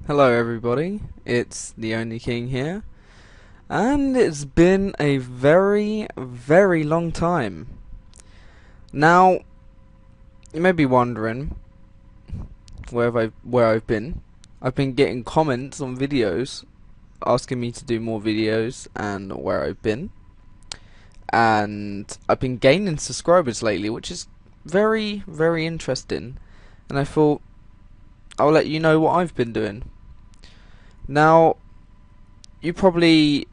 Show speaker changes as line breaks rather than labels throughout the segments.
Hello everybody, it's the Only King here, and it's been a very, very long time. Now, you may be wondering where I've been. I've been getting comments on videos asking me to do more videos and where I've been. And I've been gaining subscribers lately, which is very, very interesting. And I thought I'll let you know what I've been doing. Now, you probably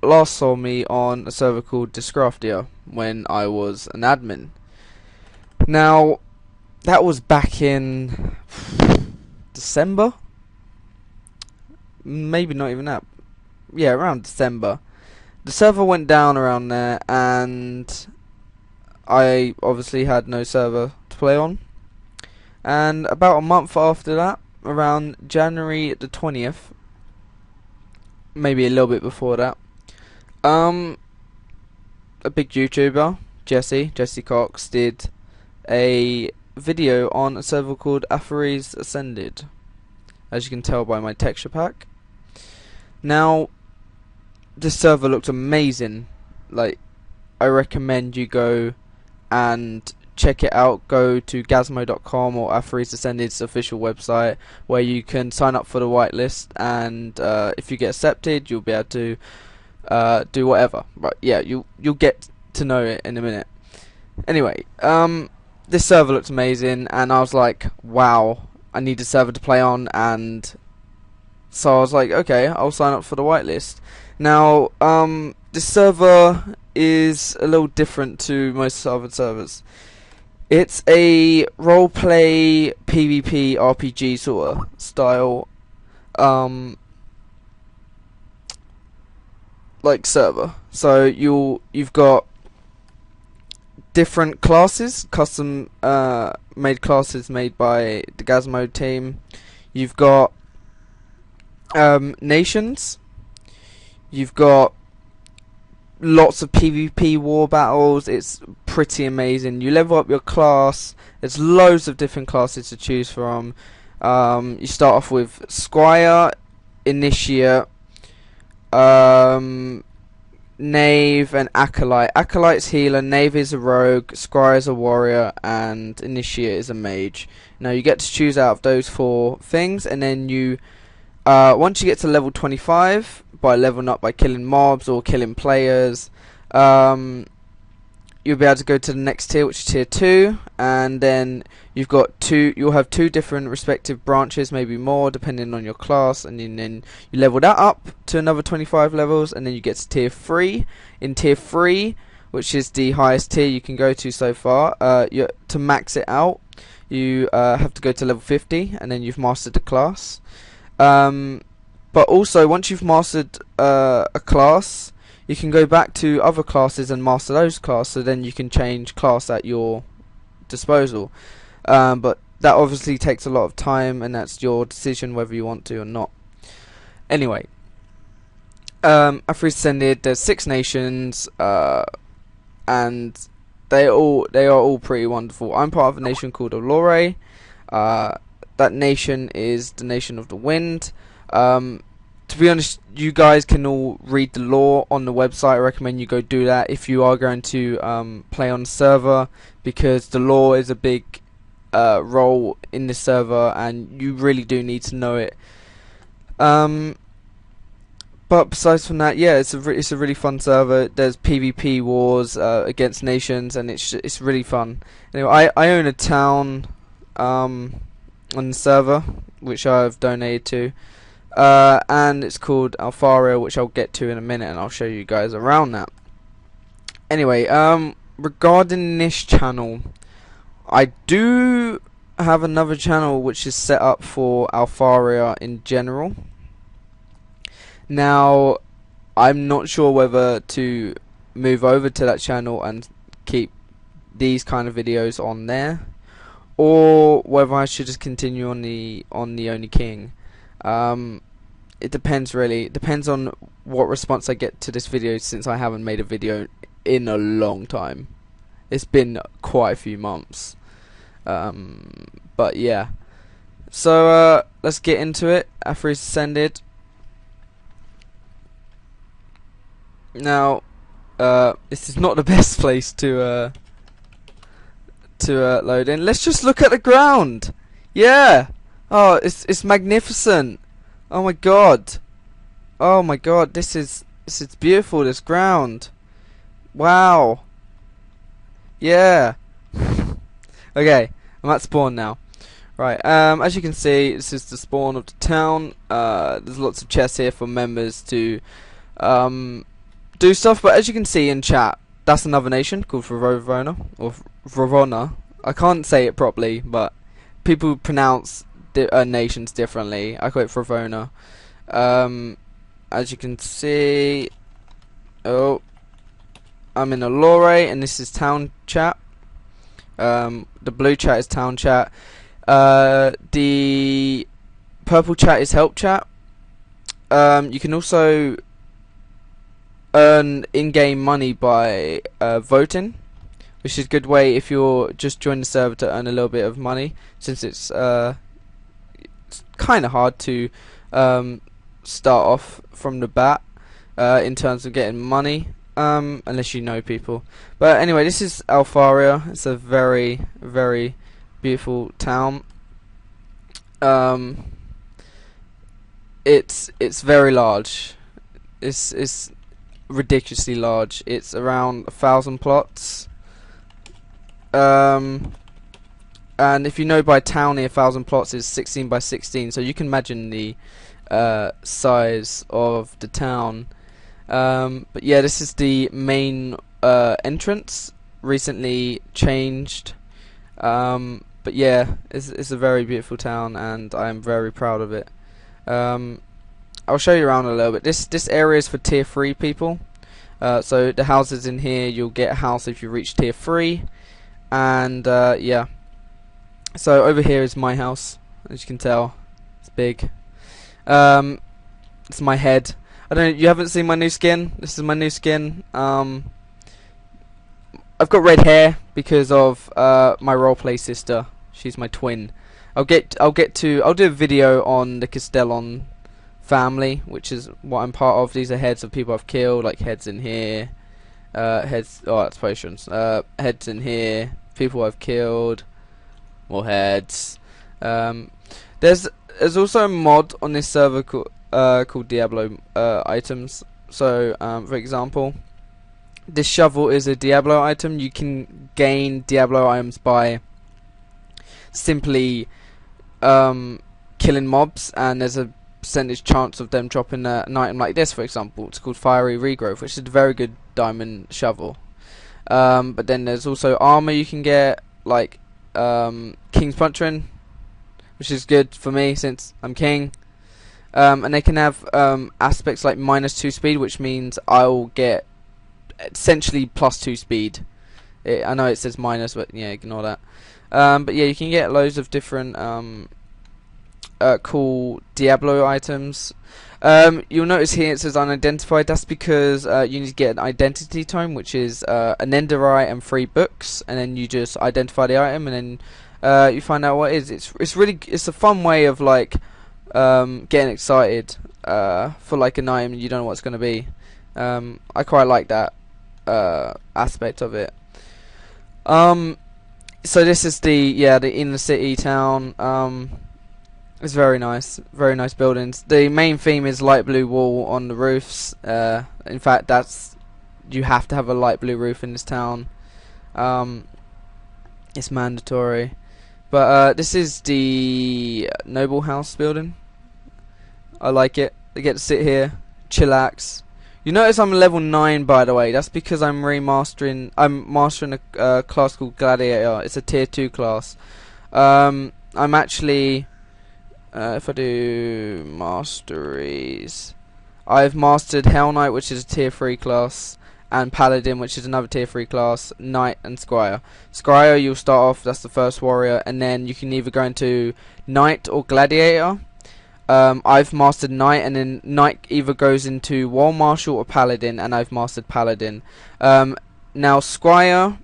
last saw me on a server called Discraftia when I was an admin. Now, that was back in December? Maybe not even that. Yeah, around December. The server went down around there, and I obviously had no server to play on. And about a month after that, around January the 20th, maybe a little bit before that, a big YouTuber, Jesse Cox, did a video on a server called Altharia Ascended, as you can tell by my texture pack. Now, this server looked amazing. Like, I recommend you go and check it out. Go to gazmo.com or Altharia Ascended's official website, where you can sign up for the whitelist, and if you get accepted, you'll be able to do whatever. Right? Yeah, you'll get to know it in a minute. Anyway, this server looks amazing, and I was like, wow, I need a server to play on, and so I was like, okay, I'll sign up for the whitelist. Now, this server is a little different to most other servers. It's a roleplay PvP RPG sort of style like server. So you've got different classes, custom made classes made by the Gazmo team. You've got nations. You've got lots of PvP war battles. It's pretty amazing. You level up your class. There's loads of different classes to choose from. You start off with Squire, Initiate, Knave, and Acolyte. Acolyte's healer, Knave is a rogue, Squire is a warrior, and Initiate is a mage. Now you get to choose out of those four things, and then you once you get to level 25, by leveling up by killing mobs or killing players, you'll be able to go to the next tier, which is tier 2, and then you'll have two different respective branches, maybe more depending on your class, and then you level that up to another 25 levels, and then you get to tier 3. In tier 3, which is the highest tier you can go to so far, to max it out, you have to go to level 50, and then you've mastered the class. But also, once you've mastered a class, you can go back to other classes and master those classes, so then you can change class at your disposal. But that obviously takes a lot of time, and that's your decision whether you want to or not. Anyway, Altharia Ascended, there's 6 nations, and they are all pretty wonderful. I'm part of a nation called Altharia. That nation is the nation of the wind. To be honest, you guys can all read the lore on the website. I recommend you go do that if you are going to play on the server, because the lore is a big role in the server, and you really do need to know it. But besides from that, yeah, it's a really fun server. There's PvP wars against nations, and it's really fun. Anyway, I own a town on the server, which I've donated to, and it's called Altharia, which I'll get to in a minute, and I'll show you guys around that. Anyway, regarding this channel, I do have another channel which is set up for Altharia in general. Now, I'm not sure whether to move over to that channel and keep these kind of videos on there, or whether I should just continue on the Only King. It depends really. It depends on what response I get to this video, since I haven't made a video in a long time. It's been quite a few months. But yeah. So let's get into it. Altharia's ascended. Now, this is not the best place to load in. Let's just look at the ground. Yeah. Oh, it's magnificent. Oh my god. Oh my god. This is beautiful. This ground. Wow. Yeah. Okay. I'm at spawn now. Right. As you can see, this is the spawn of the town. There's lots of chests here for members to do stuff, but as you can see in chat, that's another nation called Verona, or Verona. I can't say it properly, but people pronounce nations differently. I call it Verona. As you can see, oh, I'm in Altharia, and this is town chat. The blue chat is town chat. The purple chat is help chat. You can also earn in-game money by voting, which is a good way if you're just joining the server to earn a little bit of money, since it's kind of hard to start off from the bat in terms of getting money, unless you know people. But anyway, this is Altharia. It's a very, very beautiful town. It's very large. It's ridiculously large. It's around 1,000 plots. And if you know by town here, 1,000 plots is 16 by 16, so you can imagine the size of the town. But yeah, this is the main entrance. Recently changed. But yeah, it's a very beautiful town, and I'm very proud of it. I'll show you around a little bit. This area is for tier 3 people. So the houses in here, you'll get a house if you reach tier 3. And yeah. So over here is my house. As you can tell, it's big. It's my head. You haven't seen my new skin? This is my new skin. I've got red hair because of my roleplay sister. She's my twin. I'll do a video on the Castellon family, which is what I'm part of. These are heads of people I've killed, like heads in here, heads. Oh, that's potions. Heads in here, people I've killed, more heads. There's also a mod on this server called Diablo items. So, for example, this shovel is a Diablo item. You can gain Diablo items by simply killing mobs, and there's a percentage chance of them dropping an item like this. For example, it's called Fiery Regrowth, which is a very good diamond shovel. But then there's also armor you can get, like King's Puncheon, which is good for me since I'm king. And they can have aspects like -2 speed, which means I'll get essentially +2 speed. I know it says minus, but yeah, ignore that. But yeah, you can get loads of different cool Diablo items. You'll notice here it says unidentified. That's because you need to get an identity tome, which is an netherite and 3 books, and then you just identify the item, and then you find out what it is. It's a fun way of like getting excited for like an item you don't know what it's going to be. I quite like that aspect of it. So this is the inner city town. It's very nice buildings. The main theme is light blue wall on the roofs. In fact, you have to have a light blue roof in this town. It's mandatory. But this is the noble house building. I like it. I get to sit here, chillax. You notice I'm level 9, by the way. That's because I'm mastering a class called Gladiator. It's a tier 2 class. I'm actually, if I do masteries, I've mastered Hell Knight, which is a tier 3 class, and Paladin, which is another tier 3 class, Knight and Squire. Squire, you'll start off, that's the first warrior, and then you can either go into Knight or Gladiator. I've mastered Knight, and then Knight either goes into War Marshal or Paladin, and I've mastered Paladin. Now Squire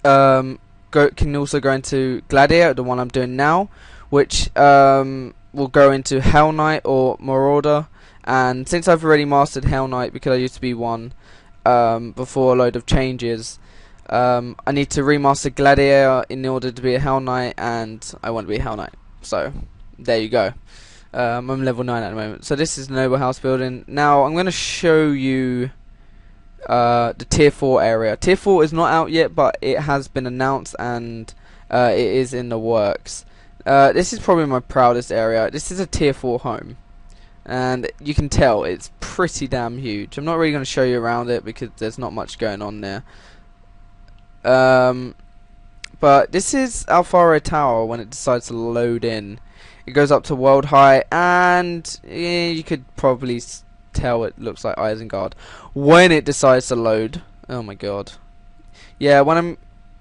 can also go into Gladiator, the one I'm doing now, which will go into Hell Knight or Marauder. And since I've already mastered Hell Knight because I used to be one before a load of changes, I need to remaster Gladiator in order to be a Hell Knight, and I want to be a Hell Knight. So there you go. I'm level 9 at the moment. So this is the Noble House building. Now I'm going to show you the tier 4 area. Tier 4 is not out yet, but it has been announced, and it is in the works. This is probably my proudest area. This is a tier 4 home, and you can tell it's pretty damn huge. I'm not really going to show you around it because there's not much going on there. But this is Altharia Tower when it decides to load in. It goes up to world height, and you could probably tell it looks like Isengard when it decides to load. Oh my god. Yeah,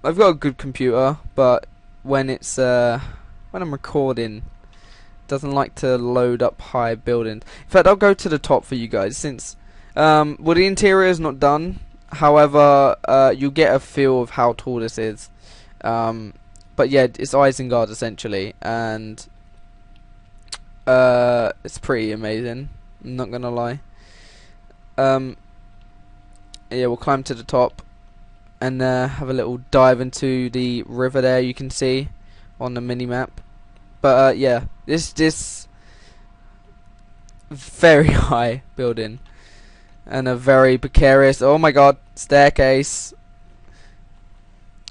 I've got a good computer, but when I'm recording, it doesn't like to load up high buildings. In fact, I'll go to the top for you guys since well, the interior is not done. However, you get a feel of how tall this is. But yeah, it's Isengard essentially, and it's pretty amazing. I'm not gonna lie. Yeah, we'll climb to the top and have a little dive into the river there. You can see on the mini map. But yeah, this very high building and a very precarious. Oh my god, staircase.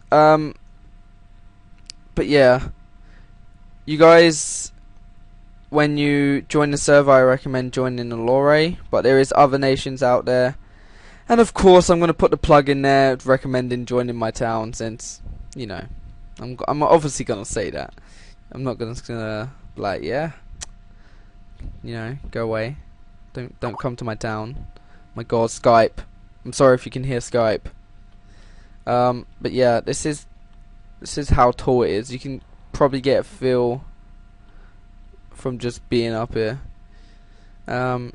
But yeah, you guys, when you join the server, I recommend joining Altharia, but there is other nations out there, and of course I'm going to put the plug in there recommending joining my town, since, you know, I'm obviously going to say that. I'm not going to like, yeah, you know, go away, don't come to my town. My god, Skype, I'm sorry if you can hear Skype. But yeah, this is how tall it is. You can probably get a feel from just being up here. Now,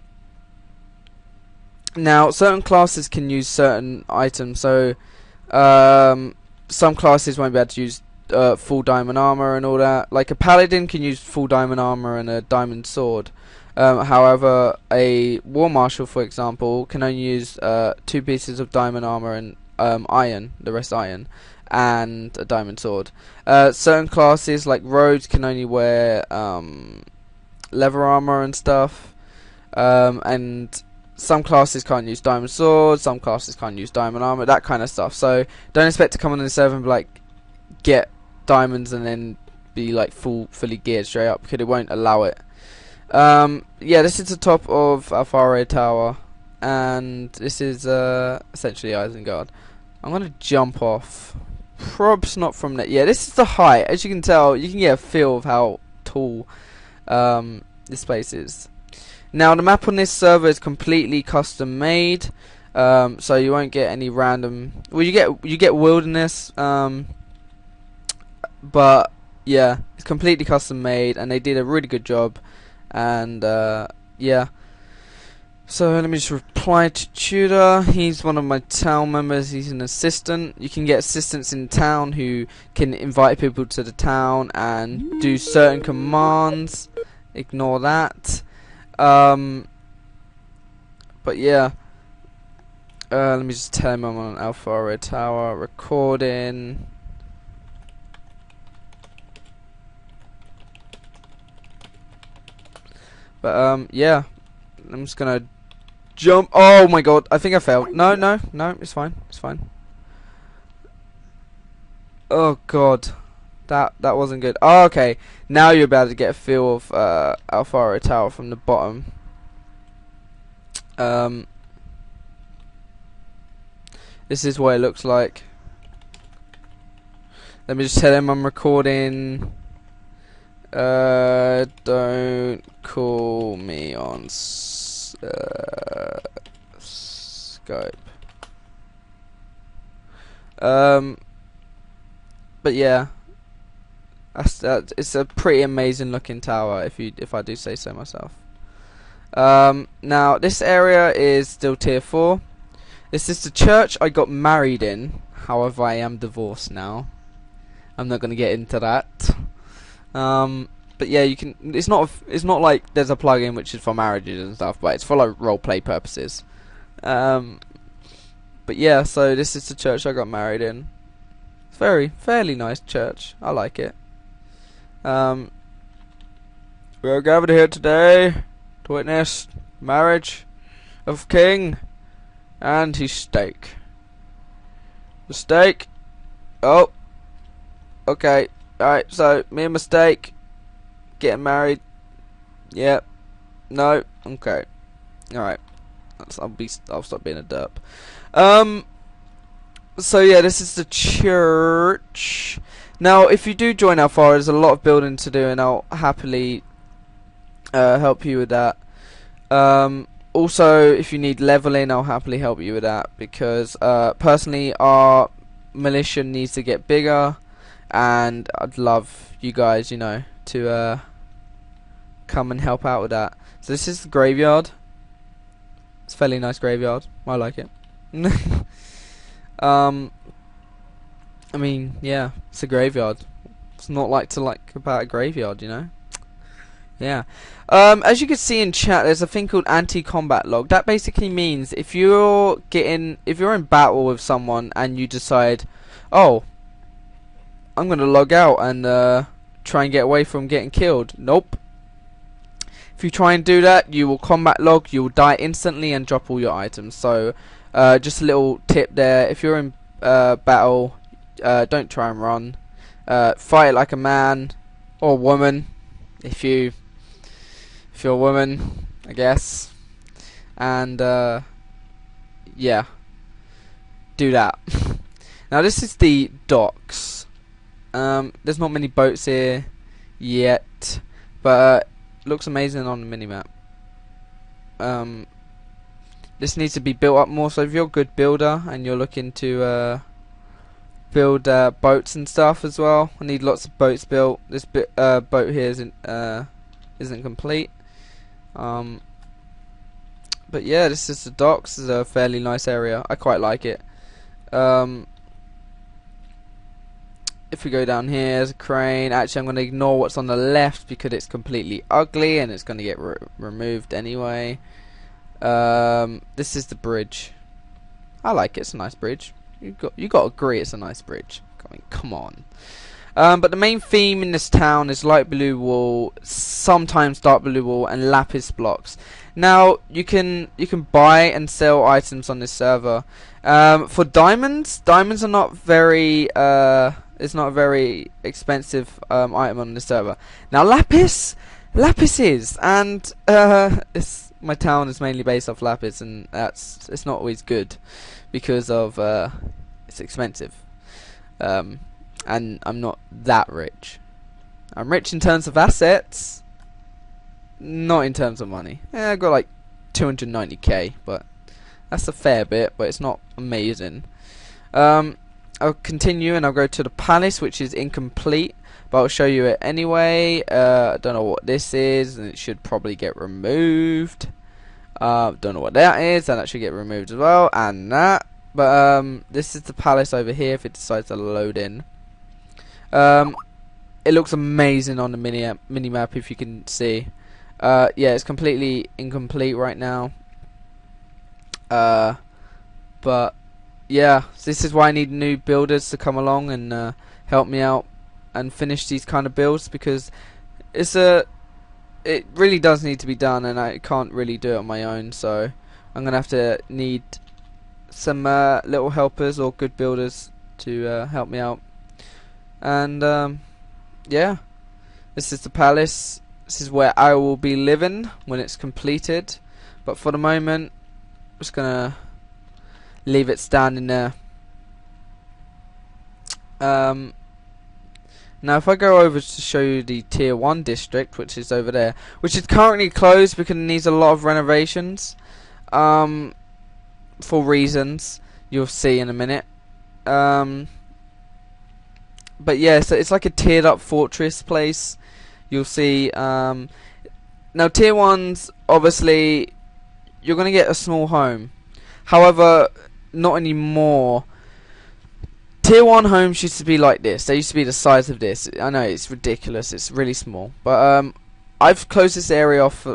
certain classes can use certain items. So, some classes won't be able to use full diamond armor and all that. Like a paladin can use full diamond armor and a diamond sword. However, a war marshal, for example, can only use 2 pieces of diamond armor and iron, the rest iron, and a diamond sword. Certain classes like rogues can only wear leather armor and stuff, and some classes can't use diamond swords, some classes can't use diamond armor, that kind of stuff. So don't expect to come on the server and be like, get diamonds and then be like fully geared straight up, because it won't allow it. Yeah, this is the top of Altharia Tower, and this is essentially Isengard. I'm gonna jump off. Probs not from that. Yeah, this is the height. As you can tell, you can get a feel of how tall this place is. Now, the map on this server is completely custom made, so you won't get any random. Well, you get wilderness, but yeah, it's completely custom made, and they did a really good job. And yeah. So let me just reply to Tudor. He's one of my town members. He's an assistant. You can get assistants in town who can invite people to the town and do certain commands. Ignore that. But yeah. Let me just tell him I'm on Altharia Tower recording. But yeah. I'm just gonna jump. Oh my god, I think I failed. No, it's fine. It's fine. Oh god. That wasn't good. Oh, okay. Now you're about to get a feel of Altharia Tower from the bottom. This is what it looks like. Let me just tell him I'm recording. Don't call me on Skype. But yeah, it's a pretty amazing looking tower, if I do say so myself. Now this area is still tier 4. This is the church I got married in. However, I am divorced now. I'm not gonna get into that. But yeah, you can. It's not like there's a plugin which is for marriages and stuff, but it's for like role play purposes. But yeah, so this is the church I got married in. It's fairly nice church. I like it. We are gathered here today to witness marriage of King and his steak. The steak. Oh. Okay. Alright, so me and my steak getting married. Yep. No. Okay. Alright. I'll stop being a derp. So yeah, this is the church. Now, if you do join Altharia, there's a lot of building to do, and I'll happily help you with that. Also, if you need leveling, I'll happily help you with that, because personally, our militia needs to get bigger, and I'd love you guys, you know, to come and help out with that. So this is the graveyard. It's a fairly nice graveyard. I like it. I mean, yeah, it's a graveyard. It's not like about a graveyard, you know. Yeah. As you can see in chat, there's a thing called anti-combat log. That basically means if you're in battle with someone and you decide, oh, I'm gonna log out and try and get away from getting killed. Nope. If you try and do that, you will combat log. You will die instantly and drop all your items. So, just a little tip there. If you're in battle, don't try and run. Fight like a man or woman. If you're a woman, I guess. And yeah, do that. Now this is the docks. There's not many boats here yet, but looks amazing on the minimap. This needs to be built up more. So if you're a good builder and you're looking to build boats and stuff as well, I need lots of boats built. This boat here isn't complete. But yeah, this is the docks. This is a fairly nice area. I quite like it. If we go down here, there's a crane. Actually, I'm going to ignore what's on the left because it's completely ugly and it's going to get removed anyway. This is the bridge. I like it. It's a nice bridge. You got to agree it's a nice bridge. I mean, come on. But the main theme in this town is light blue wool, sometimes dark blue wool, and lapis blocks. Now you can buy and sell items on this server. For diamonds are not very it's not a very expensive item on the server. Now lapis is, and my town is mainly based off lapis, and it's not always good because of it's expensive. And I'm not that rich. I'm rich in terms of assets, not in terms of money. Yeah, I got like 290k, but that's a fair bit, but it's not amazing. I'll continue and I'll go to the palace, which is incomplete, but I'll show you it anyway. I don't know what this is, and it should probably get removed. Don't know what that is, and that should get removed as well, and that. But this is the palace over here if it decides to load in. It looks amazing on the mini-map if you can see. Yeah, it's completely incomplete right now. But yeah, this is why I need new builders to come along and help me out and finish these kind of builds, because it really does need to be done, and I can't really do it on my own. So I'm gonna have to need some little helpers or good builders to help me out. And yeah, this is the palace. This is where I will be living when it's completed, but for the moment I'm just gonna leave it standing there. Now if I go over to show you the tier 1 district, which is over there, which is currently closed because it needs a lot of renovations, for reasons you'll see in a minute. But yeah, so it's like a tiered up fortress place. You'll see. Now tier 1s, obviously you're gonna get a small home. However, not anymore. Tier 1 homes used to be like this. They used to be the size of this. I know it's ridiculous. It's really small. But I've closed this area off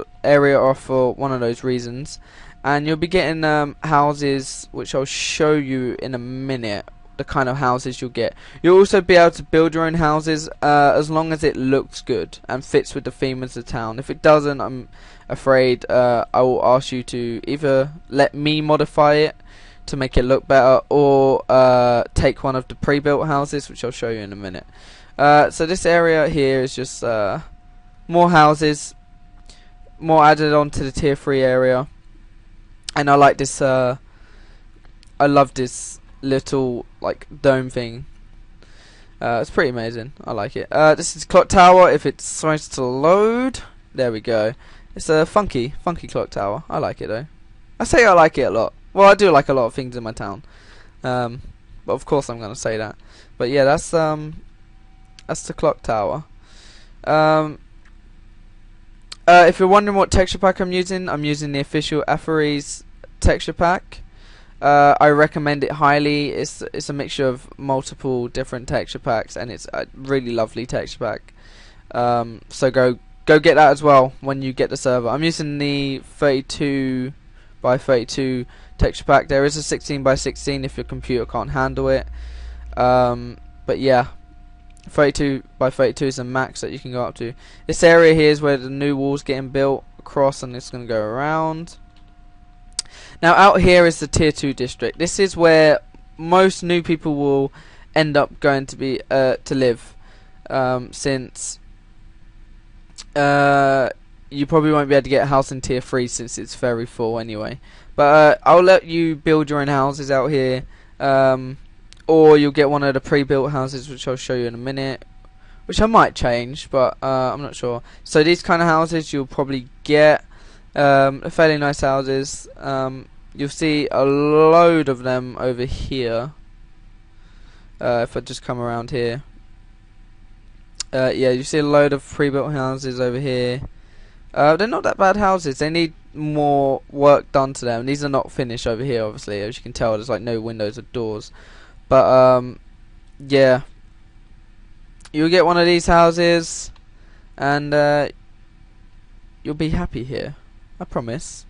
for one of those reasons. And you'll be getting houses, which I'll show you in a minute. The kind of houses you'll get. You'll also be able to build your own houses as long as it looks good and fits with the theme of the town. If it doesn't, I'm afraid I will ask you to either let me modify it to make it look better, or take one of the pre-built houses, which I'll show you in a minute. So this area here is just more houses, more added on to the tier 3 area. And I like this, I love this little like dome thing. It's pretty amazing. I like it. This is clock tower. If it's supposed to load, there we go. It's a funky clock tower. I like it though. I say I like it a lot. Well, I do like a lot of things in my town. But of course I'm gonna say that. But yeah, that's the clock tower. If you're wondering what texture pack I'm using the official Altharia texture pack. I recommend it highly. It's a mixture of multiple different texture packs, and it's a really lovely texture pack. So go get that as well when you get the server. I'm using the 32 by 32 texture pack. There is a 16 by 16 if your computer can't handle it. But yeah, 32 by 32 is the max that you can go up to. This area here is where the new wall's getting built across, and it's going to go around. Now out here is the tier 2 district. This is where most new people will end up going to be to live, since you probably won't be able to get a house in tier 3 since it's very full anyway. But I'll let you build your own houses out here, or you'll get one of the pre-built houses, which I'll show you in a minute, which I might change, but I'm not sure. So these kind of houses you'll probably get. Fairly nice houses. You'll see a load of them over here. If I just come around here, yeah, you see a load of pre-built houses over here. They're not that bad houses. They need more work done to them. These are not finished over here, obviously. As you can tell, there's like no windows or doors. But yeah, you'll get one of these houses, and you'll be happy here. I promise.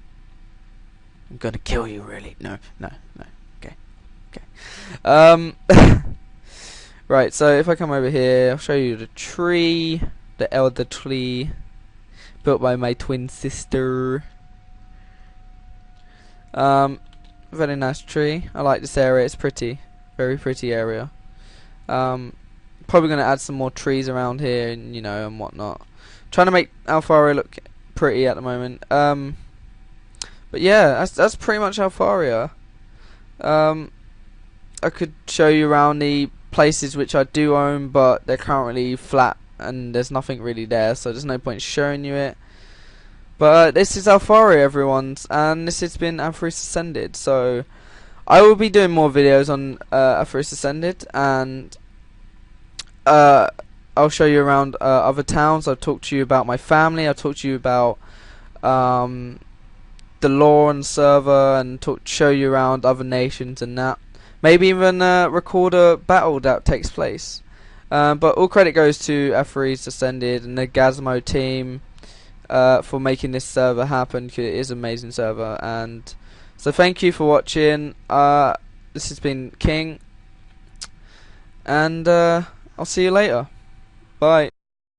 I'm gonna kill you, really. No. Okay. Right, so if I come over here, I'll show you the tree. The elder tree. Built by my twin sister. Very nice tree. I like this area, it's pretty. Very pretty area. Probably gonna add some more trees around here, and and whatnot. Trying to make Altharia look pretty at the moment. But yeah, that's pretty much Altharia. I could show you around the places which I do own, but they're currently flat and there's nothing really there, so there's no point showing you it. But this is Altharia, everyone, and this has been Altharia Ascended. So I will be doing more videos on Altharia Ascended, and I'll show you around other towns. I'll talk to you about my family. I'll talk to you about the lore and server, and show you around other nations and that. Maybe even record a battle that takes place. But all credit goes to Altharia Ascended and the Gazmo team for making this server happen. It is an amazing server, and so thank you for watching. This has been King, and I'll see you later. Bye.